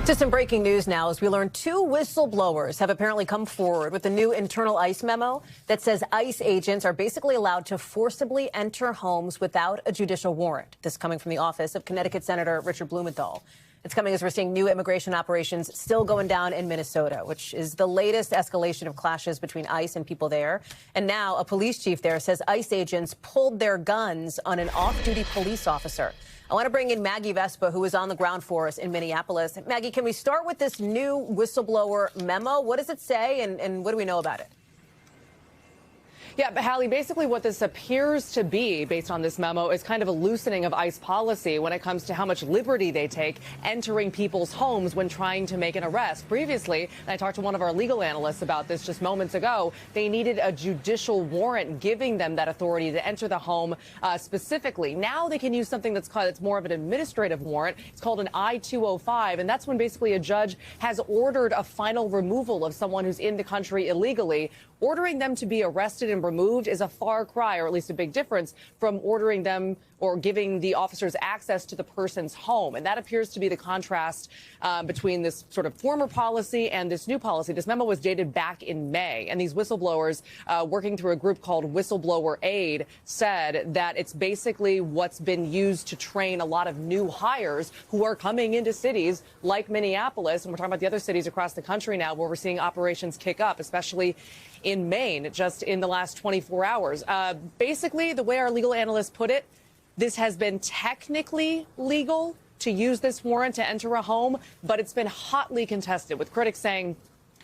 To some breaking news now as we learn two whistleblowers have apparently come forward with a new internal ICE memo that says ICE agents are basically allowed to forcibly enter homes without a judicial warrant. This coming from the office of Connecticut Senator Richard Blumenthal. It's coming as we're seeing new immigration operations still going down in Minnesota, which is the latest escalation of clashes between ICE and people there. And now a police chief there says ICE agents pulled their guns on an off-duty police officer. I want to bring in Maggie Vespa, who is on the ground for us in Minneapolis. Maggie, can we start with this new whistleblower memo? What does it say, and what do we know about it? Yeah, but Hallie, basically what this appears to be, based on this memo, is kind of a loosening of ICE policy when it comes to how much liberty they take entering people's homes when trying to make an arrest. Previously, and I talked to one of our legal analysts about this just moments ago, they needed a judicial warrant giving them that authority to enter the home specifically. Now they can use something that's more of an administrative warrant. It's called an I-205, and that's when basically a judge has ordered a final removal of someone who's in the country illegally. Ordering them to be arrested and removed is a far cry, or at least a big difference, from ordering them or giving the officers access to the person's home. And that appears to be the contrast between this sort of former policy and this new policy. This memo was dated back in May, and these whistleblowers working through a group called Whistleblower Aid said that it's basically what's been used to train a lot of new hires who are coming into cities like Minneapolis. And we're talking about the other cities across the country now where we're seeing operations kick up, especially in Maine, just in the last 24 hours. Basically, the way our legal analysts put it, this has been technically legal to use this warrant to enter a home, but it's been hotly contested, with critics saying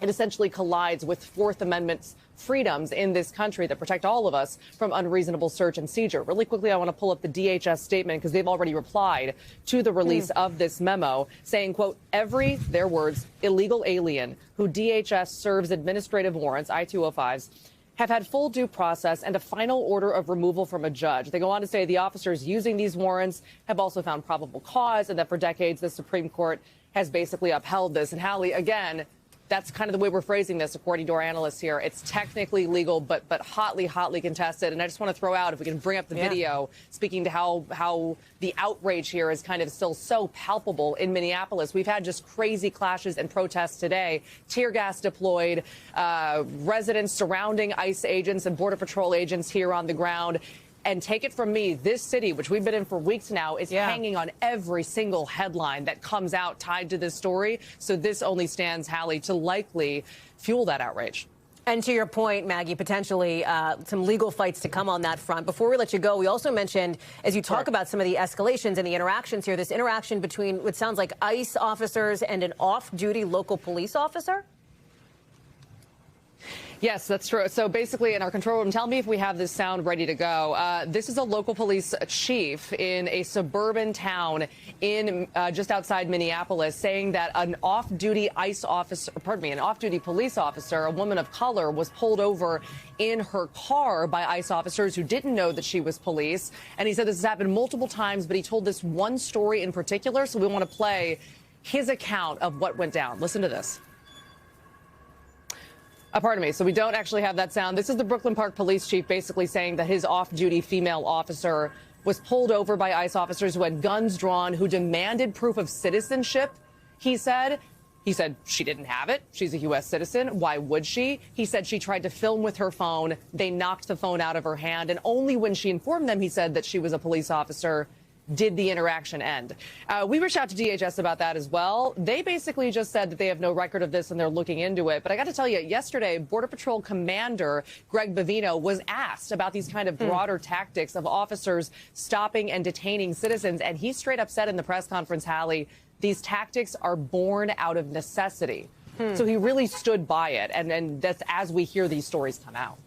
it essentially collides with Fourth Amendment freedoms in this country that protect all of us from unreasonable search and seizure. Really quickly, I want to pull up the DHS statement because they've already replied to the release of this memo saying, quote, every, their words, illegal alien who DHS serves administrative warrants, I-205s, have had full due process and a final order of removal from a judge. They go on to say the officers using these warrants have also found probable cause, and that for decades the Supreme Court has basically upheld this. And Hallie, again, that's kind of the way we're phrasing this, according to our analysts here. It's technically legal, but hotly, hotly contested. And I just want to throw out, if we can bring up the video, speaking to how the outrage here is kind of still so palpable in Minneapolis. We've had just crazy clashes and protests today, tear gas deployed, residents surrounding ICE agents and Border Patrol agents here on the ground. And take it from me, this city, which we've been in for weeks now, is hanging on every single headline that comes out tied to this story. So this only stands, Hallie, to likely fuel that outrage. And to your point, Maggie, potentially some legal fights to come on that front. Before we let you go, we also mentioned, as you talk about some of the escalations and the interactions here, this interaction between what sounds like ICE officers and an off-duty local police officer? Yes, that's true. So basically, in our control room, tell me if we have this sound ready to go. This is a local police chief in a suburban town in just outside Minneapolis saying that an off-duty ICE officer, an off-duty police officer, a woman of color, was pulled over in her car by ICE officers who didn't know that she was police. And he said this has happened multiple times, but he told this one story in particular. So we want to play his account of what went down. Listen to this. Pardon me. So we don't actually have that sound. This is the Brooklyn Park police chief basically saying that his off-duty female officer was pulled over by ICE officers who had guns drawn, who demanded proof of citizenship. He said she didn't have it. She's a U.S. citizen. Why would she? He said she tried to film with her phone. They knocked the phone out of her hand. And only when she informed them, he said, that she was a police officer, did the interaction end. We reached out to DHS about that as well. They basically just said that they have no record of this and they're looking into it. But I got to tell you, yesterday, Border Patrol Commander Greg Bavino was asked about these kind of broader tactics of officers stopping and detaining citizens. And he straight up said in the press conference, Hallie, these tactics are born out of necessity. So he really stood by it. And that's as we hear these stories come out.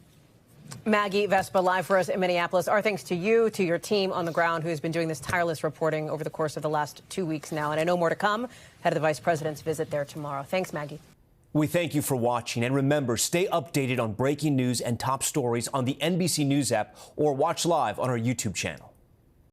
Maggie Vespa, live for us in Minneapolis. Our thanks to you, to your team on the ground who has been doing this tireless reporting over the course of the last 2 weeks now. And I know more to come ahead of the vice president's visit there tomorrow. Thanks, Maggie. We thank you for watching. And remember, stay updated on breaking news and top stories on the NBC News app or watch live on our YouTube channel.